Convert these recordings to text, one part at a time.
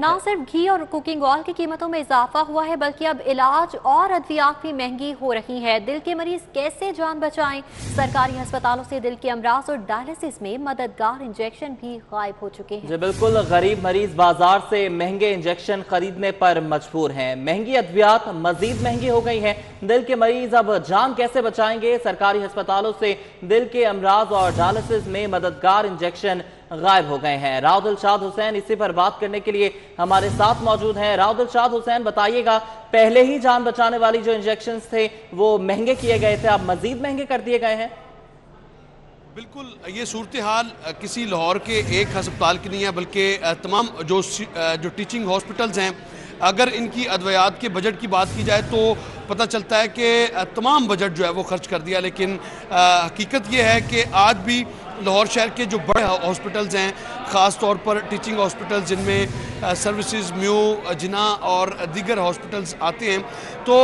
ना सिर्फ घी और कुकिंग ऑयल की कीमतों में इजाफा हुआ है बल्कि अब इलाज और अद्वियात भी महंगी हो रही है। दिल के मरीज कैसे जान बचाएं? सरकारी अस्पतालों से दिल के अमराज और डायलिसिस में मददगार इंजेक्शन भी गायब हो चुके हैं। जी बिल्कुल, गरीब मरीज बाजार से महंगे इंजेक्शन खरीदने पर मजबूर हैं। महंगी अद्वियात मजीद महंगी हो गई हैं। दिल के मरीज अब जान कैसे बचाएंगे? सरकारी अस्पतालों से दिल के अमराज और डायलिसिस में मददगार इंजेक्शन गायब हो गए हैं। राव दिलशाद हुसैन इसी पर बात करने के लिए हमारे साथ मौजूद हैं। राव दिलशाद हुसैन, बताइएगा, पहले ही जान बचाने वाली जो इंजेक्शंस थे वो महंगे किए गए थे, अब मजीद महंगे कर दिए गए हैं। बिल्कुल, ये सूरत हाल किसी लाहौर के एक अस्पताल की नहीं है बल्कि तमाम जो टीचिंग हॉस्पिटल्स हैं, अगर इनकी अद्वियात के बजट की बात की जाए तो पता चलता है कि तमाम बजट जो है वो खर्च कर दिया। लेकिन हकीकत ये है कि आज भी लाहौर शहर के जो बड़े हॉस्पिटल्स हैं, ख़ास तौर पर टीचिंग हॉस्पिटल्स जिनमें सर्विसेज, म्यू, जिना और दीगर हॉस्पिटल्स आते हैं, तो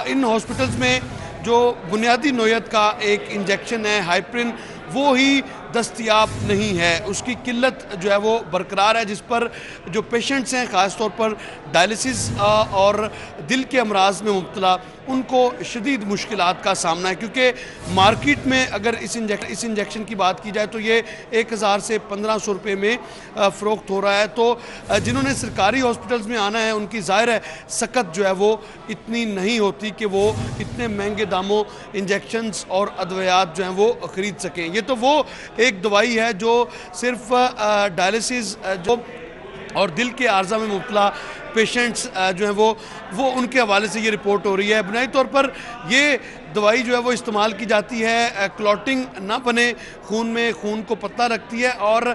इन हॉस्पिटल्स में जो बुनियादी नोयत का एक इंजेक्शन है हाइप्रिन, वो ही दस्तयाब नहीं है। उसकी किल्लत जो है वो बरकरार है, जिस पर जो पेशेंट्स हैं ख़ास तौर पर डायलिसिस और दिल के अमराज में मुब्तला, उनको शदीद मुश्किलात का सामना है। क्योंकि मार्केट में अगर इस इंजेक्शन की बात की जाए तो ये 1000 से 1500 रुपये में फ़रोख्त हो रहा है। तो जिन्होंने सरकारी हॉस्पिटल्स में आना है उनकी ज़ाहिर है सकत जो है वो इतनी नहीं होती कि वो इतने महंगे दामों इंजेक्शन्स और अद्वियात जो हैं वो ख़रीद सकें। ये तो वो एक दवाई है जो सिर्फ डायलिसिस जो और दिल के आर्जा में मुब्तला पेशेंट्स जो हैं वो उनके हवाले से ये रिपोर्ट हो रही है। बुनियादी तौर पर ये दवाई जो है वो इस्तेमाल की जाती है क्लॉटिंग ना बने खून में, खून को पतला रखती है और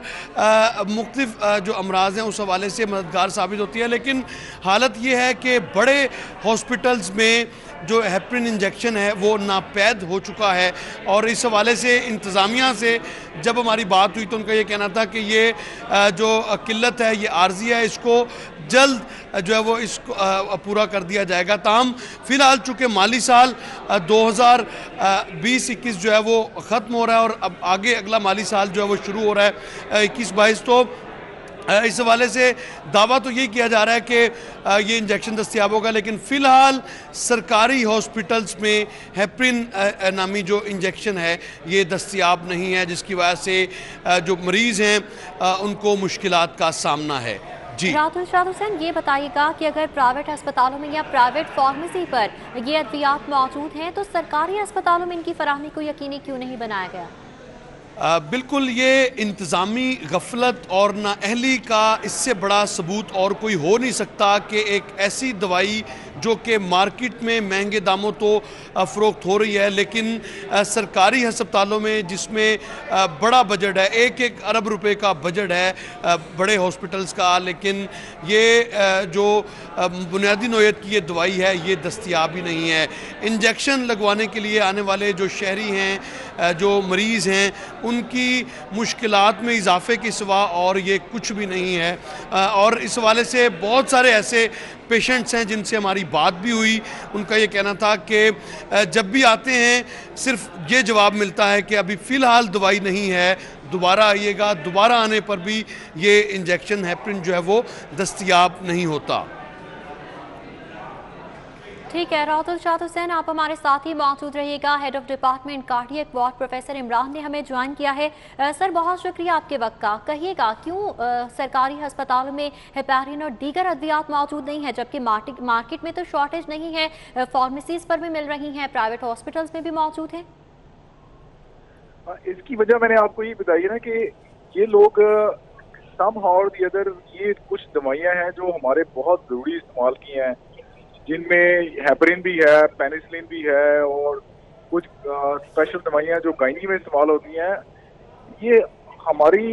मुख्तलिफ जो अमराज हैं उस हवाले से मददगार साबित होती है। लेकिन हालत ये है कि बड़े हॉस्पिटल्स में जो हेपरिन इंजेक्शन है वो नापैद हो चुका है और इस हवाले से इंतज़ामिया से जब हमारी बात हुई तो उनका ये कहना था कि ये जो किल्लत है ये आर्जी है, इसको जल्द जो है वो इसको पूरा कर दिया जाएगा। ताहम फ़िलहाल चूँकि माली साल 2020-21 जो है वो ख़त्म हो रहा है और अब आगे अगला माली साल जो है वो शुरू हो रहा है 21-22, तो इस हवाले से दावा तो यही किया जा रहा है कि ये इंजेक्शन दस्तयाब होगा। लेकिन फ़िलहाल सरकारी हॉस्पिटल्स में हेपरिन नामी जो इंजेक्शन है ये दस्तयाब नहीं है, जिसकी वजह से जो मरीज़ हैं उनको मुश्किलात का सामना है। जी राव दिलशाद हुसैन, ये बताइएगा कि अगर प्राइवेट अस्पतालों में या प्राइवेट फार्मेसी पर ये अद्वियात मौजूद हैं तो सरकारी अस्पतालों में इनकी फराहमी को यकीनी क्यों नहीं बनाया गया? बिल्कुल, ये इंतज़ामी गफलत और नाअहली का इससे बड़ा सबूत और कोई हो नहीं सकता कि एक ऐसी दवाई जो कि मार्केट में महंगे दामों तो फ़रोख्त हो रही है, लेकिन सरकारी अस्पतालों में जिसमें बड़ा बजट है, 1-1 अरब रुपए का बजट है बड़े हॉस्पिटल्स का, लेकिन ये जो बुनियादी नोयत की ये दवाई है ये दस्तयाब ही नहीं है। इंजेक्शन लगवाने के लिए आने वाले जो शहरी हैं, जो मरीज़ हैं, उनकी मुश्किलात में इजाफे के सिवा और ये कुछ भी नहीं है। और इस हवाले से बहुत सारे ऐसे पेशेंट्स हैं जिनसे हमारी बात भी हुई, उनका ये कहना था कि जब भी आते हैं सिर्फ ये जवाब मिलता है कि अभी फ़िलहाल दवाई नहीं है, दोबारा आइएगा। दोबारा आने पर भी ये इंजेक्शन हेपरिन जो है वो दस्तयाब नहीं होता। ठीक है, राव दिलशाद हुसैन, आप हमारे साथ ही मौजूद रहिएगा। Head of department cardiac ward professor Imran ने हमें ज्वाइन किया है। सर, बहुत शुक्रिया आपके वक्त का। कहिएगा क्यों सरकारी अस्पतालों में हेपरिन और दीगर अद्वियात मौजूद नहीं है, जबकि मार्केट में तो शॉर्टेज नहीं है, फार्मेसीज पर भी मिल रही हैं, प्राइवेट हॉस्पिटल्स में भी मौजूद है? इसकी वजह मैंने आपको ये बताई है ना कि ये लोग somehow or the other ये कुछ दवाइयाँ हैं जो हमारे बहुत ज़रूरी इस्तेमाल की हैं, जिनमें हेपरिन भी है, पेनिसिलिन भी है और कुछ स्पेशल दवाइयाँ जो गायनी में इस्तेमाल होती हैं, ये हमारी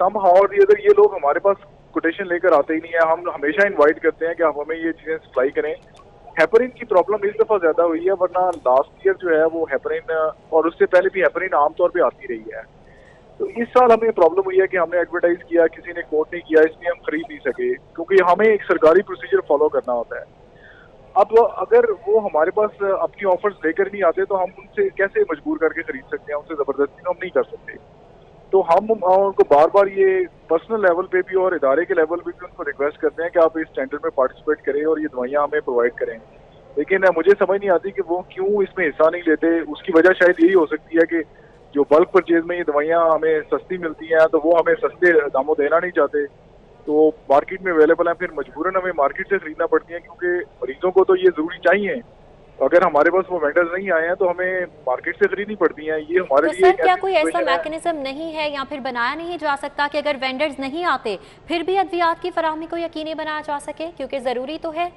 somehow or the other ये लोग हमारे पास कोटेशन लेकर आते ही नहीं है। हम हमेशा इनवाइट करते हैं कि आप हमें ये चीज़ें सप्लाई करें। हेपरिन की प्रॉब्लम इस दफ़ा ज़्यादा हुई है, वरना लास्ट ईयर जो है वो हेपरिन और उससे पहले भी हेपरिन आमतौर पर आती रही है। तो इस साल हमें प्रॉब्लम हुई है कि हमने एडवर्टाइज किया, किसी ने कोट नहीं किया, इसलिए हम खरीद नहीं सके, क्योंकि हमें एक सरकारी प्रोसीजर फॉलो करना होता है। अब अगर वो हमारे पास अपनी ऑफर्स लेकर नहीं आते तो हम उनसे कैसे मजबूर करके खरीद सकते हैं? उनसे ज़बरदस्ती तो हम नहीं कर सकते। तो हम उनको बार बार ये पर्सनल लेवल पे भी और इदारे के लेवल पे भी उनको रिक्वेस्ट करते हैं कि आप इस टेंडर में पार्टिसिपेट करें और ये दवाइयाँ हमें प्रोवाइड करें, लेकिन मुझे समझ नहीं आती कि वो क्यों इसमें हिस्सा नहीं लेते। उसकी वजह शायद यही हो सकती है कि जो बल्क परचेज में ये दवाइयाँ हमें सस्ती मिलती हैं तो वो हमें सस्ते दामों देना नहीं चाहते, तो मार्केट में अवेलेबल हैं, फिर मजबूरन हमें मार्केट से खरीदना पड़ती है क्योंकि मरीजों को तो ये जरूरी चाहिए। अगर हमारे पास वो वेंडर्स नहीं आए हैं तो हमें मार्केट से खरीदनी पड़ती हैं। ये हमारे तो लिए सर क्या कोई ऐसा मैकेनिज्म नहीं है या फिर बनाया नहीं जा सकता कि अगर वेंडर्स नहीं आते फिर भी अद्वियात की फराहमी को यकीनी बनाया जा सके, क्योंकि जरूरी तो है।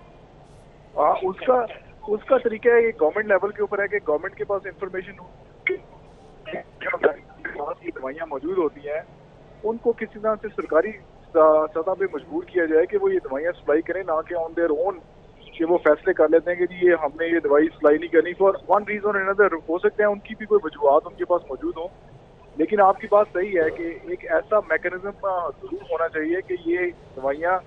उसका तरीका है, ये गवर्नमेंट लेवल के ऊपर है कि गवर्नमेंट के पास इंफॉर्मेशन ये दवाइयाँ मौजूद होती हैं, उनको किसी तरह से सरकारी सतह पे मजबूर किया जाए कि वो ये दवाइयाँ सप्लाई करें, ना कि ऑन देयर ओन कि वो फैसले कर लेते हैं कि जी ये हमने ये दवाई सप्लाई नहीं करनी फॉर वन रीजन अनदर। हो सकते हैं उनकी भी कोई वजूहत उनके पास मौजूद हो, लेकिन आपकी बात सही है कि एक ऐसा मैकेनिज्म जरूर होना चाहिए कि ये दवाइयाँ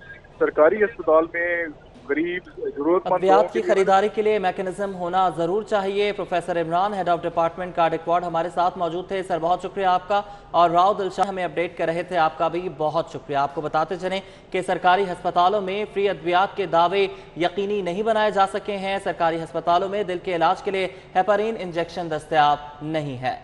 सरकारी अस्पताल में गरीब जरूरतमंद अद्वियात की खरीदारी के लिए मैकेनिज्म होना जरूर चाहिए। Professor Imran, head of department cardiac ward, हमारे साथ मौजूद थे। सर बहुत शुक्रिया आपका। और राव दिलशाद हमें अपडेट कर रहे थे, आपका भी बहुत शुक्रिया। आपको बताते चलें कि सरकारी अस्पतालों में फ्री अद्वियात के दावे यकीनी नहीं बनाए जा सके हैं। सरकारी अस्पतालों में दिल के इलाज के लिए हेपारिन इंजेक्शन दस्तयाब नहीं है।